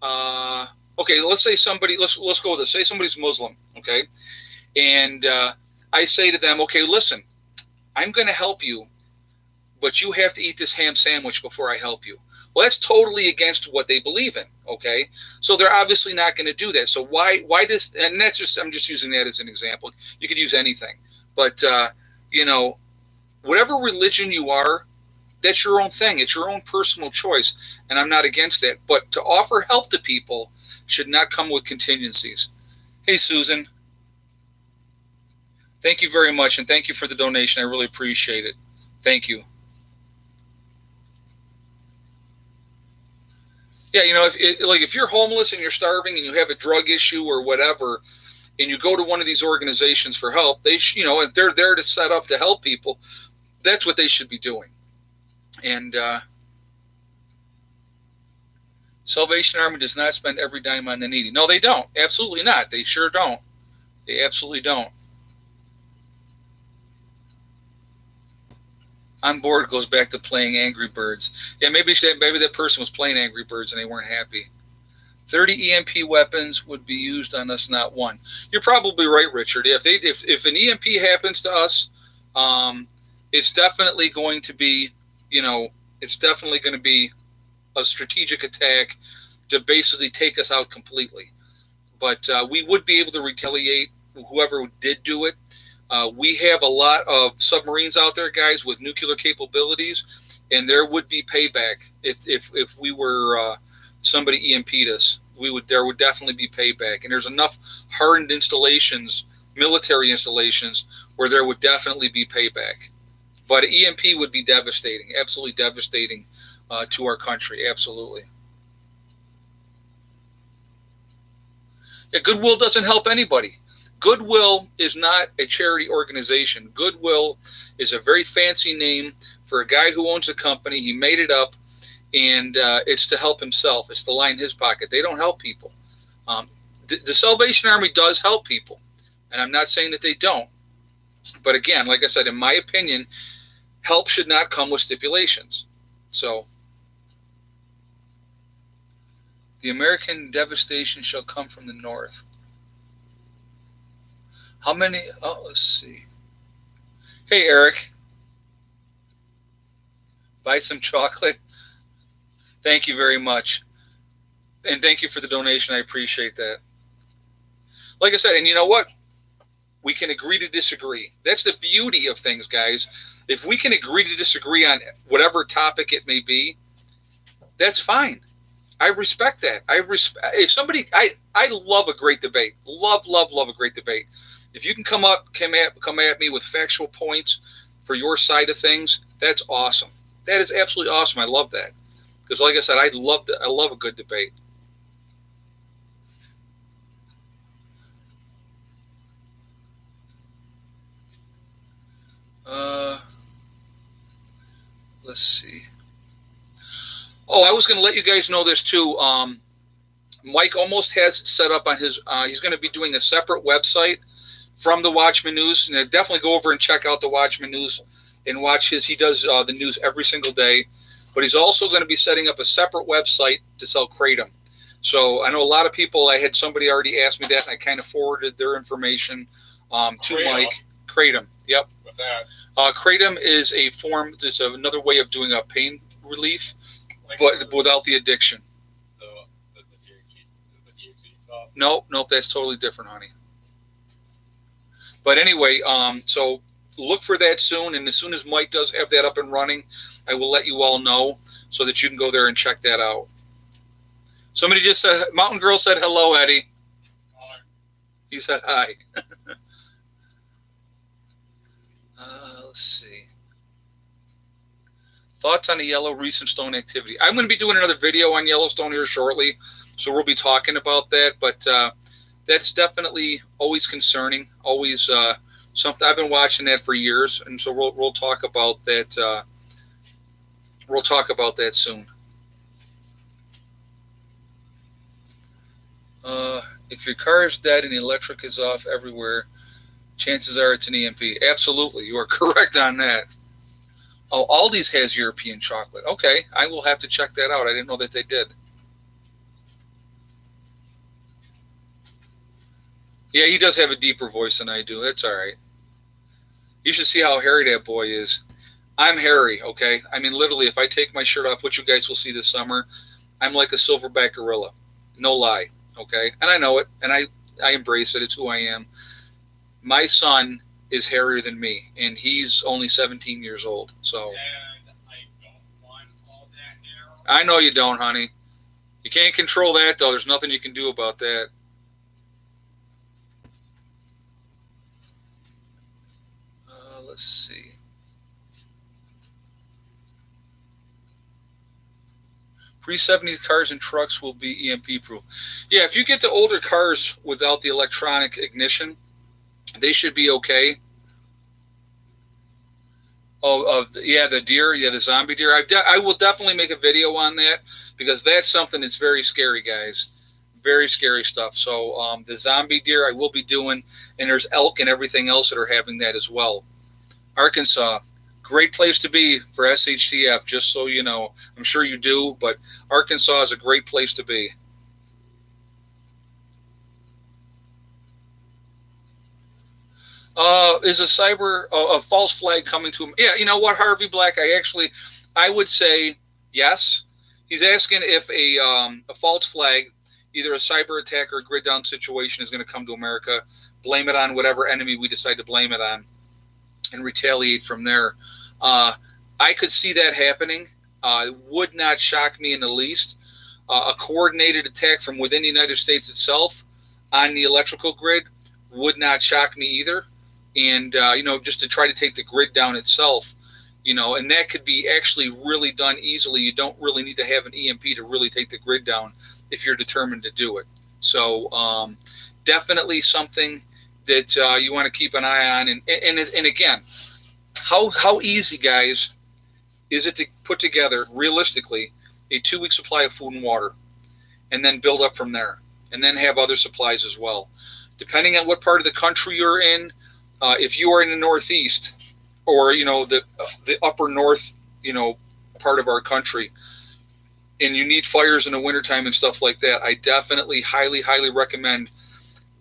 okay, let's say somebody, let's go with this. Say somebody's Muslim, okay? And I say to them, okay, listen, I'm going to help you, but you have to eat this ham sandwich before I help you. Well, that's totally against what they believe in, okay? So they're obviously not going to do that. So why does, and that's just, I'm just using that as an example. You could use anything. But, whatever religion you are, that's your own thing. It's your own personal choice, and I'm not against that. But to offer help to people should not come with contingencies. Hey, Susan. Thank you very much, and thank you for the donation. I really appreciate it. Thank you. Yeah, you know, if you're homeless and you're starving and you have a drug issue or whatever, and you go to one of these organizations for help, if they're there to set up to help people, that's what they should be doing. And Salvation Army does not spend every dime on the needy. No, they don't. Absolutely not. They sure don't. They absolutely don't. On board goes back to playing Angry Birds. Yeah, maybe that person was playing Angry Birds and they weren't happy. 30 EMP weapons would be used on us, not one. You're probably right, Richard. If an EMP happens to us, it's definitely going to be, you know, it's definitely going to be a strategic attack to basically take us out completely. But we would be able to retaliate whoever did do it. We have a lot of submarines out there, guys, with nuclear capabilities, and there would be payback if we were somebody EMP'd us. There would definitely be payback, and there's enough hardened installations, military installations, where there would definitely be payback. But EMP would be devastating, absolutely devastating to our country, absolutely. Yeah, Goodwill doesn't help anybody. Goodwill is not a charity organization. Goodwill is a very fancy name for a guy who owns a company. He made it up, and it's to help himself. It's to line his pocket. They don't help people. The Salvation Army does help people, and I'm not saying that they don't. But again, like I said, in my opinion, help should not come with stipulations. So, the American devastation shall come from the north. How many? Oh, let's see. Hey, Eric, buy some chocolate. Thank you very much. And thank you for the donation. I appreciate that. Like I said, and you know what? We can agree to disagree. That's the beauty of things, guys. If we can agree to disagree on whatever topic it may be, that's fine. I respect that. If somebody I love a great debate. Love a great debate. If you can come at me with factual points for your side of things, that's awesome. That is absolutely awesome. I love that. Because like I said, I love a good debate. Uh, let's see. Oh, I was going to let you guys know this too. Mike almost has set up on his. He's going to be doing a separate website from the Watchman News, and definitely go over and check out the Watchman News and watch his. He does the news every single day, but he's also going to be setting up a separate website to sell kratom. So I know a lot of people. I had somebody already ask me that, and I kind of forwarded their information to kratom. Mike. Kratom. Yep. What's that? Kratom is a form. It's another way of doing a pain relief, but without the addiction. So the THC stuff? Nope, that's totally different, honey. But anyway, so look for that soon, and as soon as Mike does have that up and running, I will let you all know so that you can go there and check that out. Somebody just said, Mountain Girl said hello, Eddie. Hi. He said hi. Let's see. Thoughts on the Yellow recent stone activity? I'm going to be doing another video on Yellowstone here shortly, so we'll be talking about that. But that's definitely always concerning. Always something I've been watching that for years, and so we'll talk about that. We'll talk about that soon. If your car is dead and the electric is off everywhere, chances are it's an EMP. Absolutely, you are correct on that. Oh, Aldi's has European chocolate. Okay, I will have to check that out. I didn't know that they did. Yeah, he does have a deeper voice than I do. That's all right. You should see how hairy that boy is. I'm hairy, okay? I mean, literally, if I take my shirt off, which you guys will see this summer, I'm like a silverback gorilla. No lie, okay? And I know it, and I embrace it. It's who I am. My son is hairier than me, and he's only 17 years old. So. And I don't want all that now. I know you don't, honey. You can't control that, though. There's nothing you can do about that. Let's see. Pre-70s cars and trucks will be EMP proof. Yeah, if you get the older cars without the electronic ignition, they should be okay. Oh, the deer, the zombie deer. I will definitely make a video on that because that's something that's very scary, guys. Very scary stuff. So the zombie deer I will be doing, and there's elk and everything else that are having that as well. Arkansas, great place to be for SHTF, just so you know. I'm sure you do, but Arkansas is a great place to be. Is a false flag coming to him? Yeah, you know what, Harvey Black? I would say yes. He's asking if a false flag, either a cyber attack or a grid down situation, is going to come to America. Blame it on whatever enemy we decide to blame it on, and retaliate from there. I could see that happening. It would not shock me in the least. A coordinated attack from within the United States itself on the electrical grid would not shock me either. And, just to try to take the grid down itself, and that could be actually really done easily. You don't really need to have an EMP to really take the grid down if you're determined to do it. So definitely something that you want to keep an eye on. And again, how easy, guys, is it to put together, realistically, a 2-week supply of food and water, and then build up from there, and then have other supplies as well. Depending on what part of the country you're in, if you are in the Northeast or, the upper North, part of our country, and you need fires in the wintertime and stuff like that, I definitely highly, highly recommend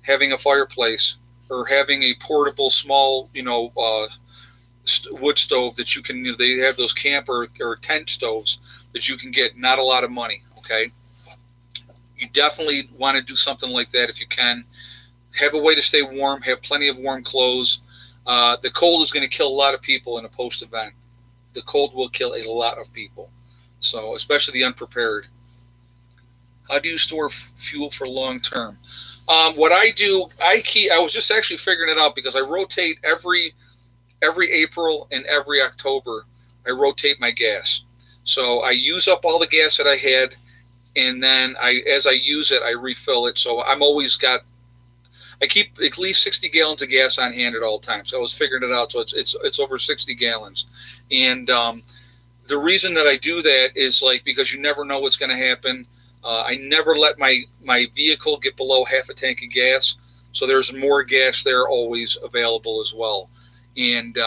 having a fireplace or having a portable small, wood stove that you can, they have those camper or tent stoves that you can get, not a lot of money, okay? You definitely want to do something like that if you can. Have a way to stay warm, have plenty of warm clothes. The cold is going to kill a lot of people in a post-event. The cold will kill a lot of people, so especially the unprepared. How do you store fuel for long term? What I do, I was just actually figuring it out because I rotate every April and every October. I rotate my gas, so I use up all the gas that I had, and then as I use it, I refill it. So I keep at least 60 gallons of gas on hand at all times. So I was figuring it out. So it's over 60 gallons. And the reason that I do that is because you never know what's going to happen. I never let my vehicle get below half a tank of gas. So there's more gas there always available as well. And,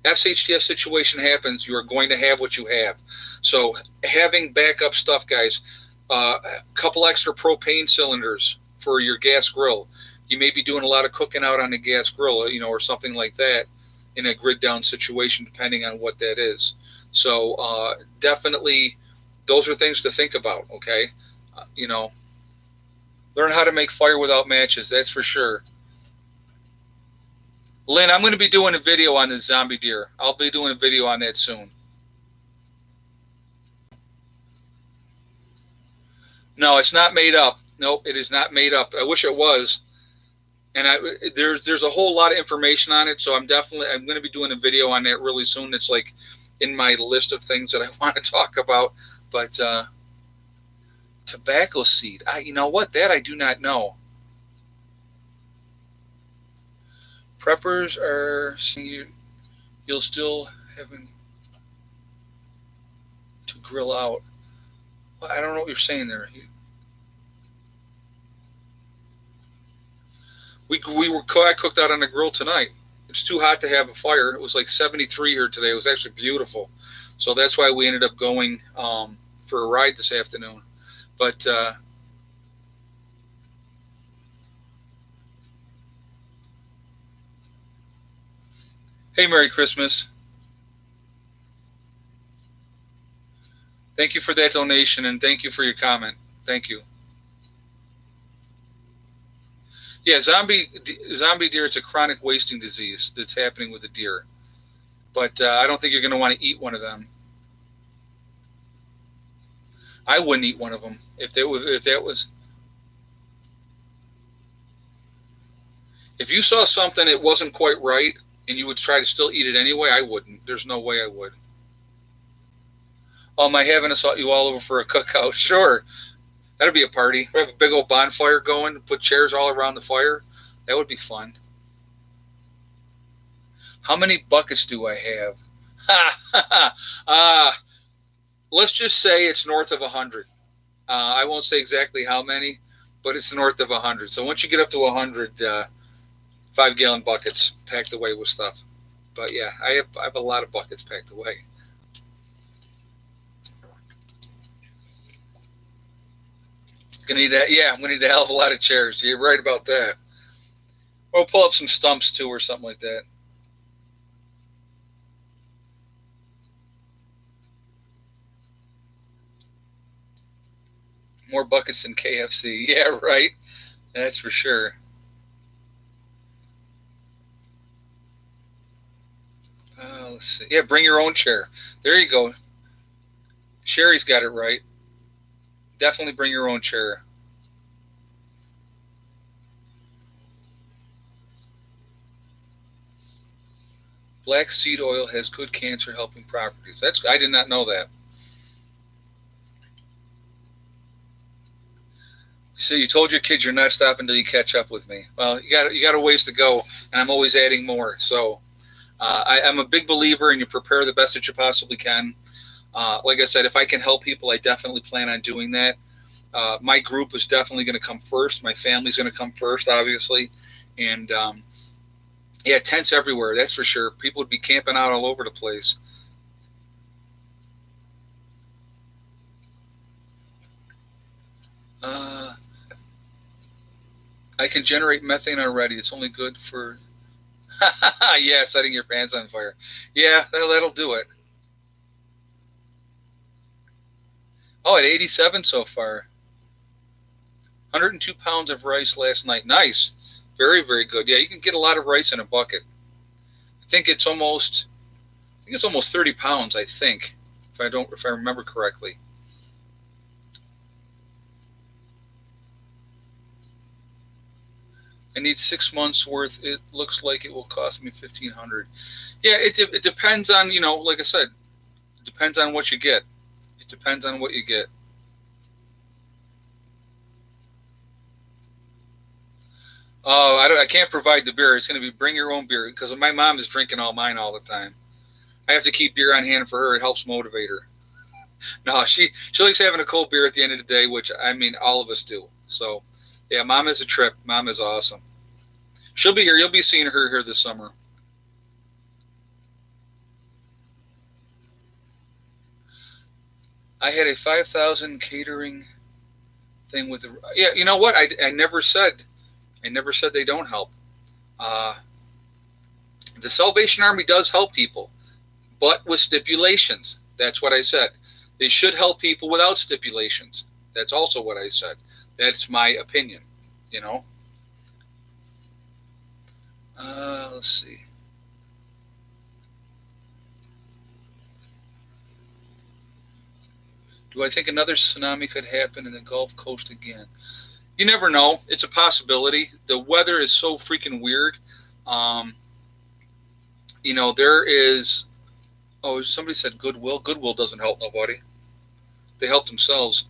SHTF situation happens, you are going to have what you have. So having backup stuff, guys, a couple extra propane cylinders for your gas grill. You may be doing a lot of cooking out on the gas grill, or something like that in a grid down situation, depending on what that is. So definitely those are things to think about, okay? Learn how to make fire without matches, that's for sure. Lynn, I'm going to be doing a video on the zombie deer. I'll be doing a video on that soon. No, it's not made up. Nope, it is not made up. I wish it was. And there's a whole lot of information on it, so I'm going to be doing a video on that really soon. It's in my list of things that I want to talk about. But tobacco seed, you know what? That I do not know. Preppers are saying you'll still having to grill out. Well, I don't know what you're saying there. I cooked out on the grill tonight. It's too hot to have a fire. It was 73 here today. It was actually beautiful. So that's why we ended up going for a ride this afternoon. But hey, Merry Christmas. Thank you for that donation, and thank you for your comment. Thank you. Yeah, zombie deer, it's a chronic wasting disease that's happening with the deer. But I don't think you're going to want to eat one of them. I wouldn't eat one of them if that was. If you saw something that wasn't quite right and you would try to still eat it anyway, I wouldn't. There's no way I would. Oh, am I having us you all over for a cookout? Sure. That'd be a party. We have a big old bonfire going, put chairs all around the fire. That would be fun. How many buckets do I have? Ha ha ha. Let's just say it's north of 100. I won't say exactly how many, but it's north of 100. So once you get up to 100, 5-gallon buckets packed away with stuff. But yeah, I have a lot of buckets packed away. Gonna need that. Yeah, I'm gonna need a hell of a lot of chairs. You're right about that. We'll pull up some stumps too, or something like that. More buckets than KFC. Yeah, right. That's for sure. Let's see. Yeah, bring your own chair. There you go. Sherry's got it right. Definitely bring your own chair. Black seed oil has good cancer helping properties. I did not know that. So you told your kids you're not stopping until you catch up with me. Well, you got a ways to go, and I'm always adding more. So I'm a big believer in you prepare the best that you possibly can. Like I said, if I can help people, I definitely plan on doing that. My group is definitely going to come first. My family's going to come first, obviously, and yeah, tents everywhere. That's for sure. People would be camping out all over the place. Uh, I can generate methane already. It's only good for yeah, setting your pants on fire. Yeah, that'll do it. Oh, at 87 so far. 102 pounds of rice last night. Nice. Very, very good. Yeah, you can get a lot of rice in a bucket. I think it's almost 30 pounds, I think, if I remember correctly. I need 6 months worth. It looks like it will cost me 1,500. Yeah, it depends on, like I said, it depends on what you get. It depends on what you get. Oh, I can't provide the beer. It's going to be bring your own beer because my mom is drinking all mine all the time. I have to keep beer on hand for her. It helps motivate her. No, she likes having a cold beer at the end of the day, which I mean all of us do. So, yeah, mom is a trip. Mom is awesome. She'll be here. You'll be seeing her here this summer. I had a 5,000 catering thing with the. Yeah, you know what? I never said they don't help. Uh, the Salvation Army does help people, but with stipulations. That's what I said. They should help people without stipulations. That's also what I said. That's my opinion. You know. Let's see. Do I think another tsunami could happen in the Gulf Coast again? You never know. It's a possibility. The weather is so freaking weird. Um, there is. Oh, somebody said Goodwill. Goodwill doesn't help nobody. They help themselves.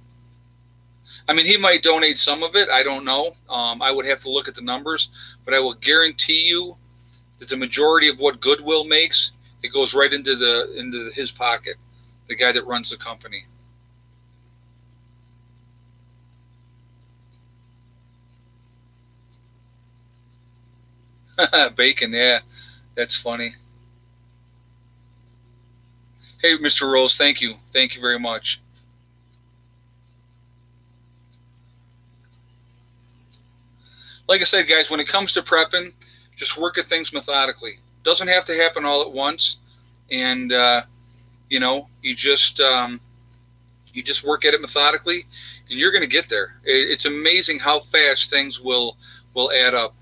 I mean, he might donate some of it. I don't know. I would have to look at the numbers, but I will guarantee you that the majority of what Goodwill makes, it goes right into his pocket. The guy that runs the company. Bacon, yeah, that's funny. Hey, Mr. Rose, thank you very much. Like I said, guys, when it comes to prepping, just work at things methodically. Doesn't have to happen all at once, and you just work at it methodically, and you're going to get there. It's amazing how fast things will add up.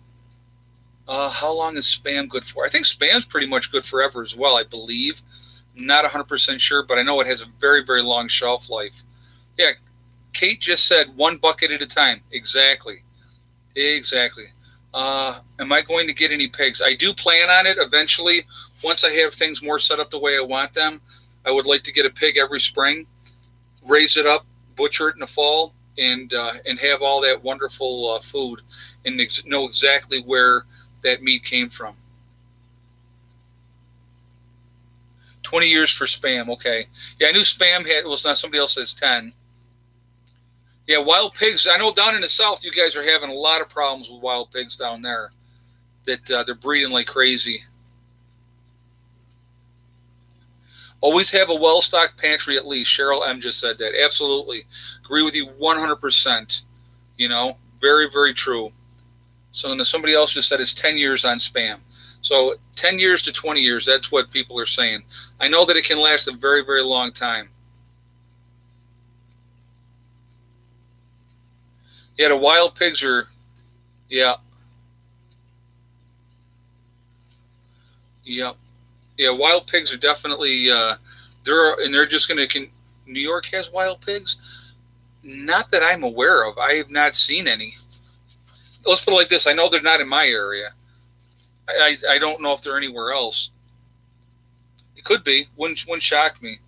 How long is spam good for? I think spam's pretty much good forever as well. I believe. I'm not 100% sure, but I know it has a very, very long shelf life. Yeah, Kate just said one bucket at a time. Exactly. Exactly. Am I going to get any pigs? I do plan on it eventually. Once I have things more set up the way I want them, I would like to get a pig every spring. raise it up, butcher it in the fall, and have all that wonderful food, and know exactly where that meat came from. 20 years for Spam. Okay, yeah, I knew Spam had was not. Somebody else says 10. Yeah, wild pigs. I know down in the south, you guys are having a lot of problems with wild pigs down there. That they're breeding like crazy. Always have a well-stocked pantry at least. Cheryl M just said that. Absolutely, agree with you 100%. Very very true. So then somebody else just said it's 10 years on Spam. So 10 years to 20 years. That's what people are saying. I know that it can last a very very long time. Yeah, the wild pigs are. Yeah, yeah, yeah. Wild pigs are definitely. They're just going to. New York has wild pigs. Not that I'm aware of. I have not seen any. Let's put it like this. I know they're not in my area. I don't know if they're anywhere else. It could be. Wouldn't shock me.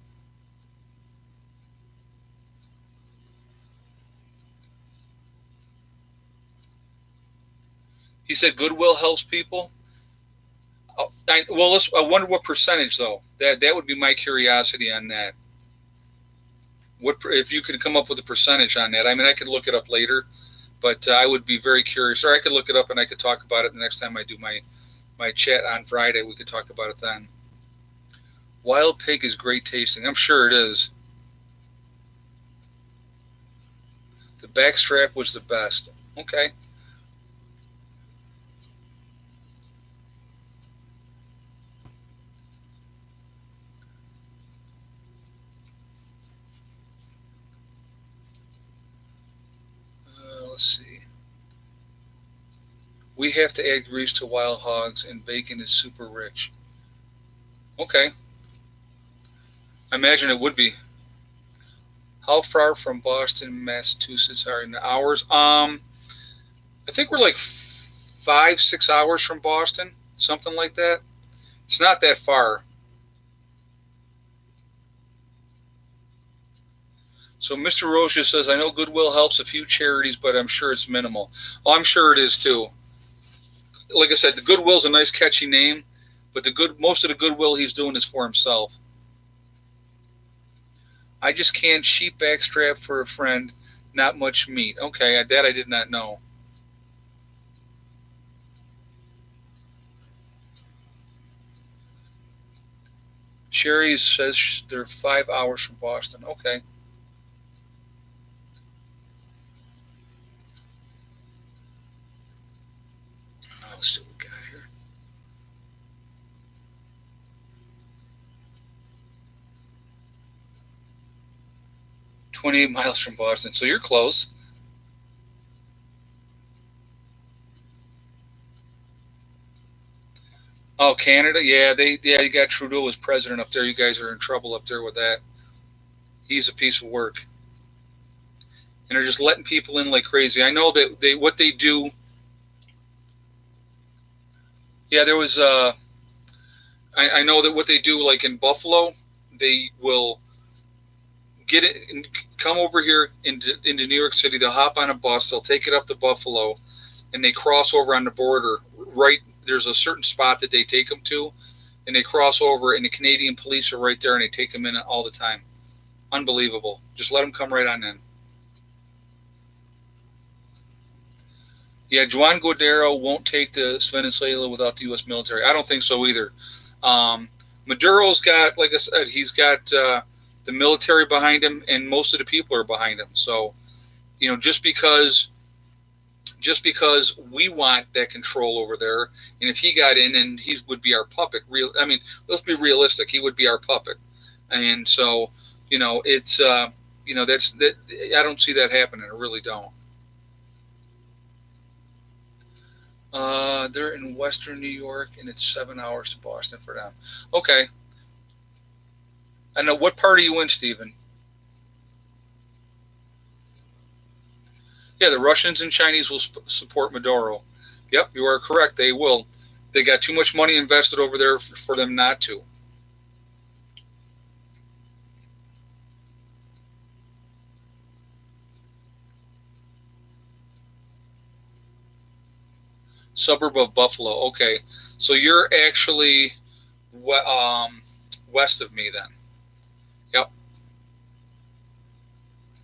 He said Goodwill helps people. Oh, I wonder what percentage though. That would be my curiosity on that. What if you could come up with a percentage on that? I mean, I could look it up later, but I would be very curious. Or I could look it up and I could talk about it the next time I do my chat on Friday. We could talk about it then. Wild pig is great tasting. I'm sure it is. The backstrap was the best. Okay. Let's see. We have to add grease to wild hogs, and bacon is super rich. Okay. I imagine it would be. How far from Boston, Massachusetts are in hours? I think we're like 5, 6 hours from Boston, something like that. It's not that far. So Mr. Rocha says, I know Goodwill helps a few charities, but I'm sure it's minimal. Oh, I'm sure it is too. Like I said, the Goodwill's a nice catchy name, but most of the Goodwill he's doing is for himself. I just canned sheep backstrap for a friend. Not much meat. Okay, that I did not know. Sherry says they're 5 hours from Boston. Okay. Let's see what we got here. 28 miles from Boston. So you're close. Oh, Canada? Yeah, you got Trudeau as president up there. You guys are in trouble up there with that. He's a piece of work. And they're just letting people in like crazy. I know that what they do. Yeah, there was I know that what they do like in Buffalo, they will get it and come over here into New York City. They'll hop on a bus, they'll take it up to Buffalo, and they cross over on the border. Right there's a certain spot that they take them to, and they cross over, and the Canadian police are right there, and they take them in all the time. Unbelievable. Just let them come right on in. Yeah, Juan Guaidó won't take the Venezuela without the U.S. military. I don't think so either. Maduro's got, like I said, he's got the military behind him, and most of the people are behind him. So, just because we want that control over there, and if he got in, and he would be our puppet. Let's be realistic. He would be our puppet, and so it's that's that. I don't see that happening. I really don't. They're in Western New York, and it's 7 hours to Boston for them. Okay. I know. What part are you in, Stephen? Yeah, the Russians and Chinese will support Maduro. Yep, you are correct. They will. They got too much money invested over there for them not to. Suburb of Buffalo. Okay, so you're actually west of me then. Yep.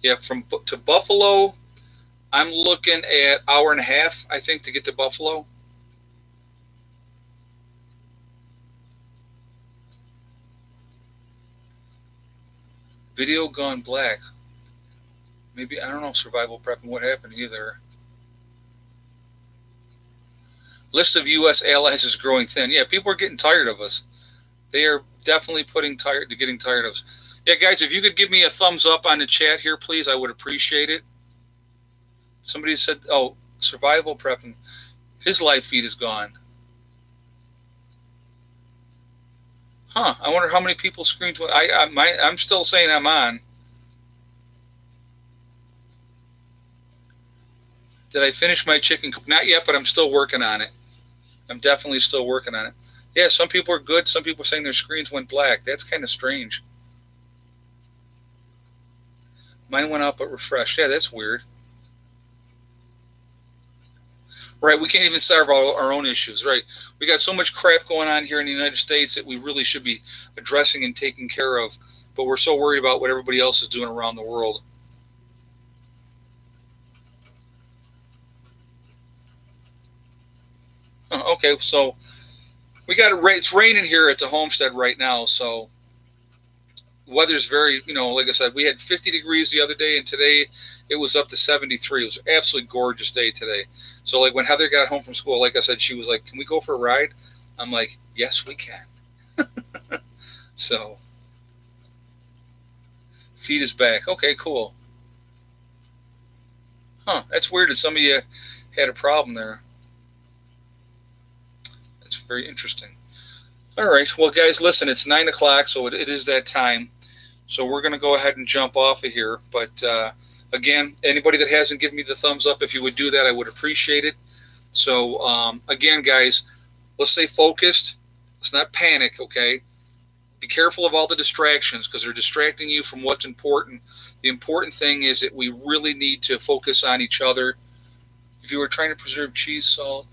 Yeah, from to Buffalo, I'm looking at hour and a half, I think, to get to Buffalo. Video gone black. Maybe, I don't know, survival prep and what happened either. List of U.S. allies is growing thin. Yeah, people are getting tired of us. They are definitely getting tired of us. Yeah, guys, if you could give me a thumbs up on the chat here, please, I would appreciate it. Somebody said, oh, survival prepping. His live feed is gone. Huh, I wonder how many people screened. I'm still saying I'm on. Did I finish my chicken coop? Not yet, but I'm still working on it. I'm definitely still working on it. Yeah, some people are good. Some people are saying their screens went black. That's kind of strange. Mine went out but refreshed. Yeah, that's weird. Right, we can't even solve our own issues. Right, we got so much crap going on here in the United States that we really should be addressing and taking care of, but we're so worried about what everybody else is doing around the world. Okay, so we got it's raining here at the homestead right now, so weather's very, like I said, we had 50 degrees the other day, and today it was up to 73. It was an absolutely gorgeous day today. So like when Heather got home from school, like I said, she was like, can we go for a ride? I'm like, yes, we can. So feed is back. Okay, cool. Huh, that's weird that some of you had a problem there. That's very interesting. All right, well, guys, listen, it's 9 o'clock, so it is that time. So we're going to go ahead and jump off of here. But again, anybody that hasn't given me the thumbs up, if you would do that, I would appreciate it. So again, guys, let's stay focused. Let's not panic, okay? Be careful of all the distractions because they're distracting you from what's important. The important thing is that we really need to focus on each other. If you were trying to preserve cheese, salt,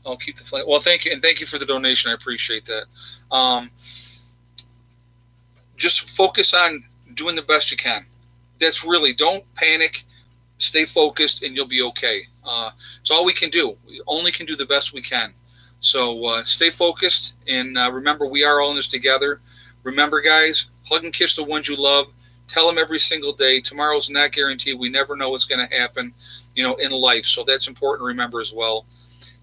I'll keep the flame. Well, thank you, and thank you for the donation. I appreciate that. Just focus on doing the best you can. That's really, don't panic. Stay focused, and you'll be okay. It's all we can do. We only can do the best we can. So stay focused, and remember, we are all in this together. Remember, guys, hug and kiss the ones you love. Tell them every single day. Tomorrow's not guaranteed. We never know what's going to happen, in life. So that's important to remember as well.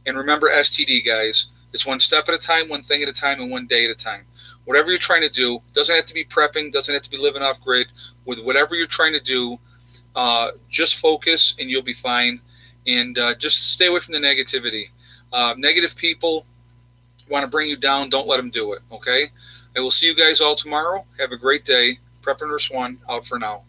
And remember STD, guys. It's one step at a time, one thing at a time, and one day at a time. Whatever you're trying to do, doesn't have to be prepping, doesn't have to be living off grid. With whatever you're trying to do, just focus and you'll be fine. And just stay away from the negativity. Negative people want to bring you down. Don't let them do it, okay? I will see you guys all tomorrow. Have a great day. Prepper Nurse 1 out for now.